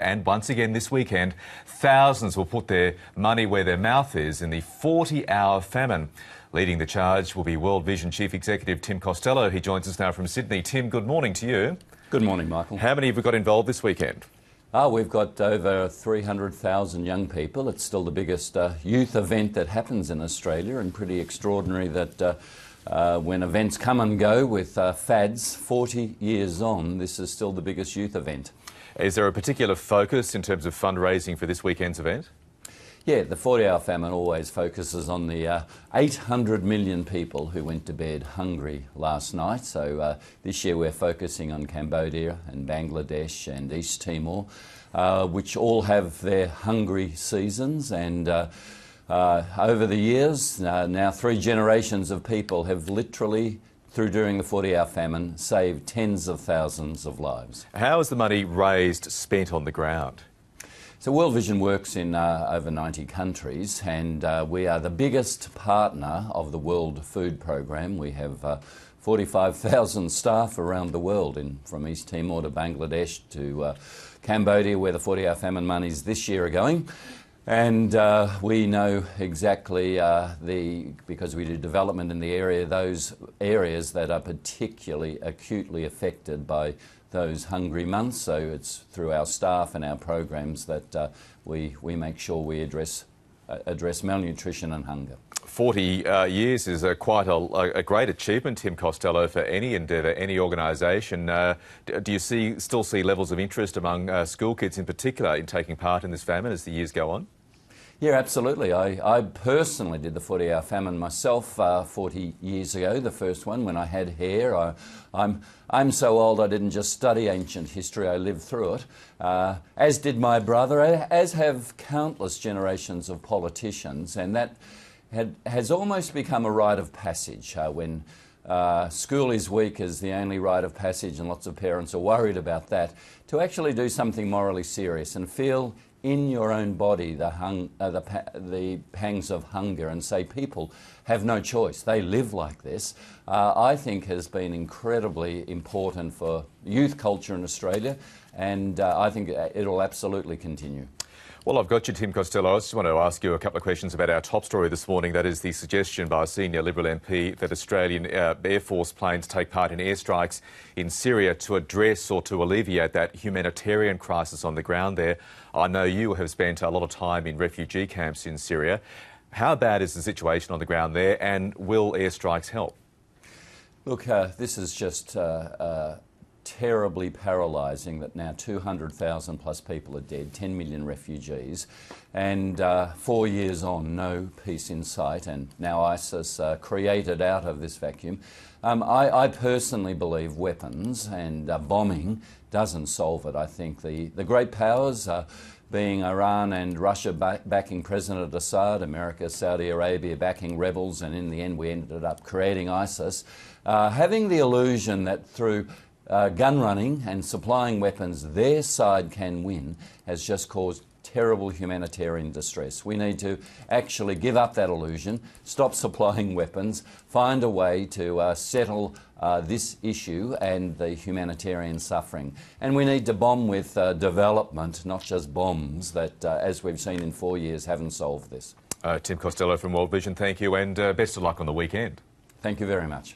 And once again this weekend, thousands will put their money where their mouth is in the 40-hour famine. Leading the charge will be World Vision Chief Executive Tim Costello. He joins us now from Sydney. Tim, good morning to you. Good morning, Michael. How many have we got involved this weekend? We've got over 300,000 young people. It's still the biggest youth event that happens in Australia, and pretty extraordinary that when events come and go with fads, 40 years on, this is still the biggest youth event. Is there a particular focus in terms of fundraising for this weekend's event? Yeah, the 40-hour famine always focuses on the 800 million people who went to bed hungry last night. So this year we're focusing on Cambodia and Bangladesh and East Timor, which all have their hungry seasons. And over the years, now 3 generations of people have literally, during the 40-hour famine, saved tens of thousands of lives. How is the money raised spent on the ground? So World Vision works in over 90 countries, and we are the biggest partner of the World Food Programme. We have 45,000 staff around the world, from East Timor to Bangladesh to Cambodia, where the 40-hour famine monies this year are going. And we know exactly, because we do development in the area, those areas that are particularly acutely affected by those hungry months. So it's through our staff and our programs that we make sure we address malnutrition and hunger. 40 years is quite a great achievement, Tim Costello, for any endeavour, any organisation. Do you still see levels of interest among school kids in particular in taking part in this famine as the years go on? Yeah, absolutely. I personally did the 40-hour famine myself 40 years ago, the first one, when I had hair. I'm so old I didn't just study ancient history, I lived through it, as did my brother, as have countless generations of politicians, and that has almost become a rite of passage. When school is weak as the only rite of passage, and lots of parents are worried about that, to actually do something morally serious and feel in your own body the pangs of hunger and say people have no choice, they live like this, I think has been incredibly important for youth culture in Australia, and I think it'll absolutely continue. Well, I've got you, Tim Costello. I just want to ask you a couple of questions about our top story this morning. That is the suggestion by a senior Liberal MP that Australian Air Force planes take part in airstrikes in Syria to address or to alleviate that humanitarian crisis on the ground there. I know you have spent a lot of time in refugee camps in Syria. How bad is the situation on the ground there, and will airstrikes help? Look, this is just terribly paralysing that now 200,000 plus people are dead, 10 million refugees, and 4 years on, no peace in sight, and now ISIS created out of this vacuum. I personally believe weapons and bombing doesn't solve it. I think the great powers, being Iran and Russia backing President Assad, America, Saudi Arabia backing rebels, and in the end we ended up creating ISIS, having the illusion that through gun running and supplying weapons their side can win has just caused terrible humanitarian distress. We need to actually give up that illusion, stop supplying weapons, find a way to settle this issue and the humanitarian suffering. And we need to bomb with development, not just bombs that, as we've seen in 4 years, haven't solved this. Tim Costello from World Vision, thank you, and best of luck on the weekend. Thank you very much.